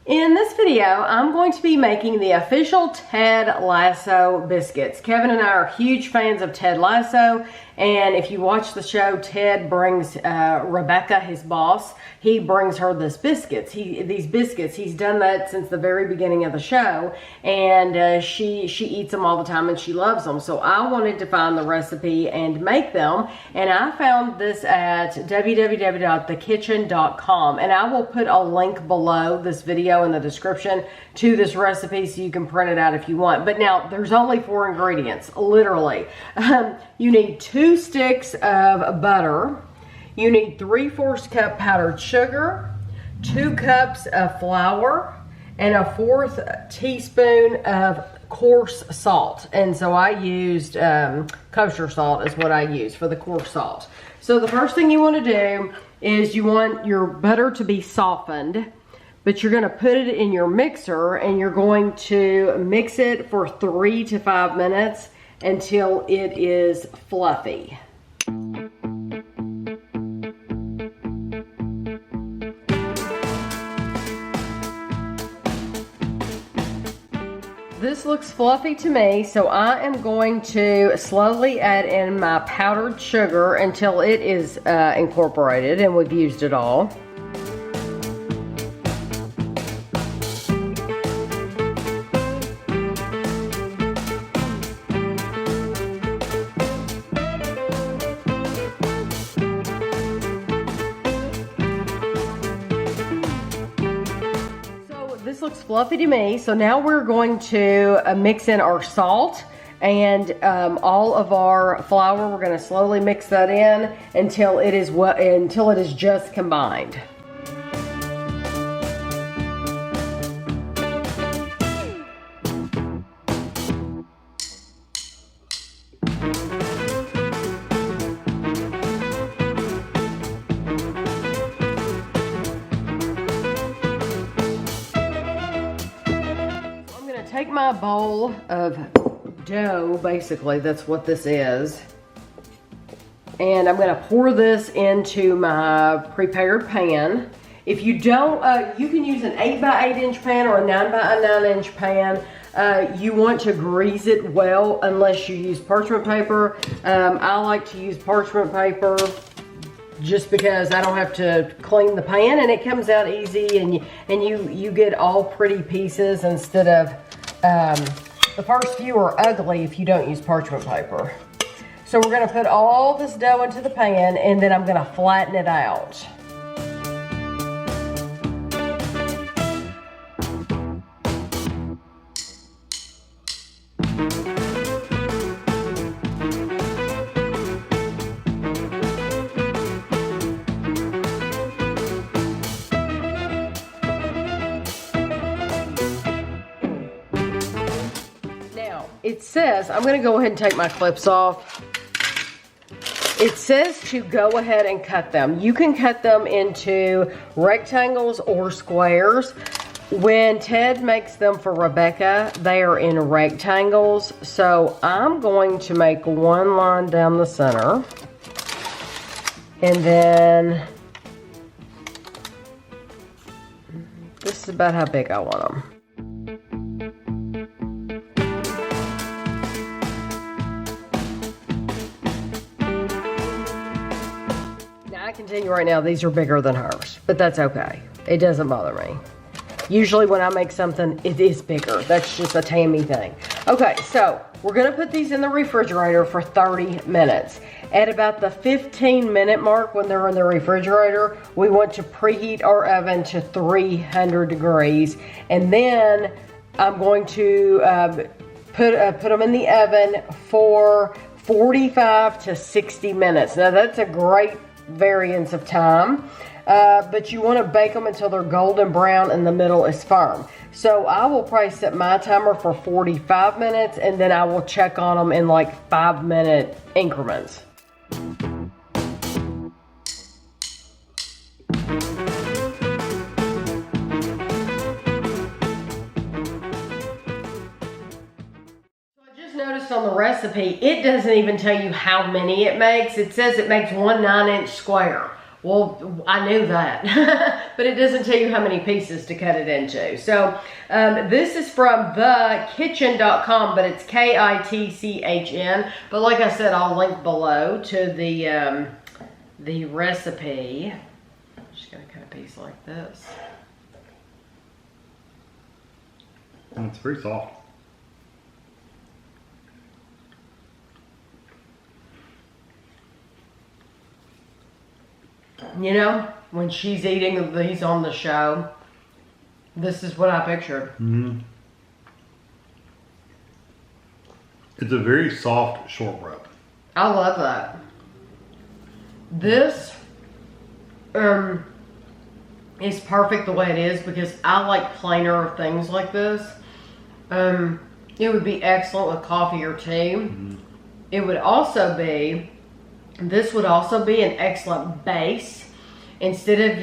In this video, I'm going to be making the official Ted Lasso biscuits. Kevin and I are huge fans of Ted Lasso, and if you watch the show, Ted brings Rebecca, his boss, he brings her these biscuits. He's done that since the very beginning of the show, and she eats them all the time and she loves them. So I wanted to find the recipe and make them, and I found this at www.thekitchen.com, and I will put a link below this video in the description to this recipe so you can print it out if you want. But now there's only 4 ingredients, literally. You need 2 sticks of butter. You need 3/4 cup powdered sugar, 2 cups of flour, and a 1/4 teaspoon of coarse salt. And so I used kosher salt is what I use for the coarse salt. So the first thing you want to do is you want your butter to be softened, but you're going to put it in your mixer and you're going to mix it for 3 to 5 minutes until it is fluffy. This looks fluffy to me, so I am going to slowly add in my powdered sugar until it is incorporated and we've used it all. This looks fluffy to me, so now we're going to mix in our salt and all of our flour. We're going to slowly mix that in until it is just combined. Take my bowl of dough, basically that's what this is, and I'm going to pour this into my prepared pan. If you don't, you can use an 8 by 8 inch pan or a 9 by 9 inch pan. You want to grease it well unless you use parchment paper. I like to use parchment paper just because I don't have to clean the pan and it comes out easy, and you get all pretty pieces instead of the first few are ugly if you don't use parchment paper. So we're going to put all this dough into the pan and then I'm going to flatten it out. It says, I'm going to go ahead and take my clips off. It says to go ahead and cut them. You can cut them into rectangles or squares. When Ted makes them for Rebecca, they are in rectangles. So I'm going to make one line down the center. And then this is about how big I want them. I can tell you right now, these are bigger than hers, but that's okay. It doesn't bother me. Usually when I make something, it is bigger. That's just a Tammy thing. Okay, so we're gonna put these in the refrigerator for 30 minutes. At about the 15-minute mark when they're in the refrigerator, we want to preheat our oven to 300 degrees. And then I'm going to put them in the oven for 45 to 60 minutes. Now that's a great variance of time, but you want to bake them until they're golden brown and the middle is firm. So I will probably set my timer for 45 minutes and then I will check on them in like 5-minute increments. Noticed on the recipe, it doesn't even tell you how many it makes. It says it makes 1 9-inch square. Well, I knew that. but it doesn't tell you how many pieces to cut it into. So this is from thekitchen.com, but it's KITCHN. But like I said, I'll link below to the recipe. I'm just gonna cut a piece like this. And it's very soft. You know, when she's eating these on the show, this is what I pictured. Mm-hmm. It's a very soft shortbread. I love that. This is perfect the way it is because I like plainer things like this. It would be excellent with coffee or tea. Mm-hmm. It would also be, this would also be an excellent base. Instead of,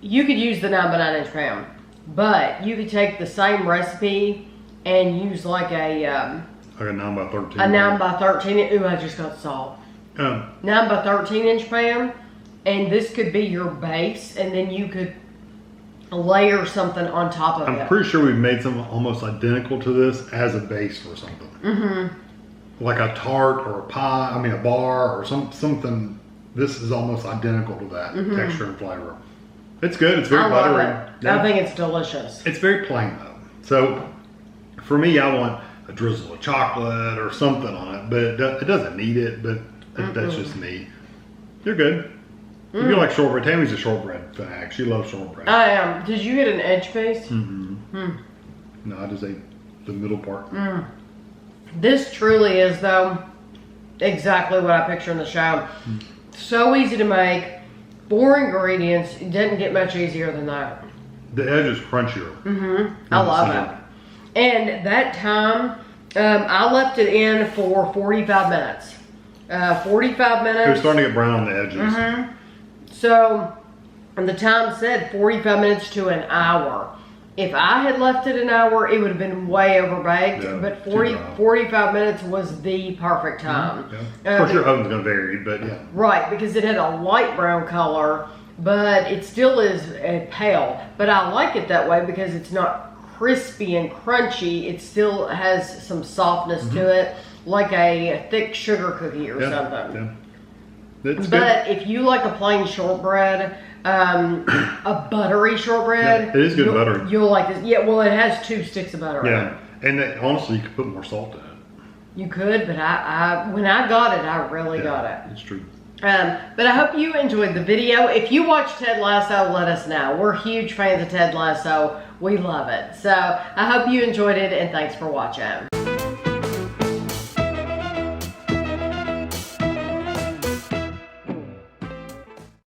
you could use the 9x9 inch pan, but you could take the same recipe and use like a 9x13. A 9x13. Ooh, I just got salt. 9x13 inch pan, and this could be your base, and then you could layer something on top of it. I'm pretty sure we've made something almost identical to this as a base for something. Mm-hmm. Like a tart or a pie, a bar or something. This is almost identical to that texture and flavor. It's good. It's very buttery. Yeah. I think it's delicious. It's very plain though. So for me, I want a drizzle of chocolate or something on it, but it doesn't need it. But that's just me. You're good. If you like shortbread, Tammy's a shortbread fanatic. She loves shortbread. I am. Did you get an edge piece? No, I just ate the middle part. This truly is though exactly what I picture in the show. So easy to make, 4 ingredients. It doesn't get much easier than that. The edge is crunchier. I love it. And that time, I left it in for 45 minutes. 45 minutes. It was starting to get brown on the edges. So, and the time said 45 minutes to an hour. If I had left it an hour, it would have been way overbaked. Yeah, but 45 minutes was the perfect time. Yeah. Of course, your oven's going to vary, but yeah. Right, because it had a light brown color, but it still is pale. But I like it that way because it's not crispy and crunchy. It still has some softness to it, like a thick sugar cookie or something. Yeah. But if you like a plain shortbread, a buttery shortbread. Yeah, it is good buttery. You'll like this. Yeah, well, it has 2 sticks of butter in it. And honestly, you could put more salt in it. You could, but when I got it, I really got it. It's true. But I hope you enjoyed the video. If you watch Ted Lasso, let us know. We're huge fans of Ted Lasso. We love it. So I hope you enjoyed it, and thanks for watching.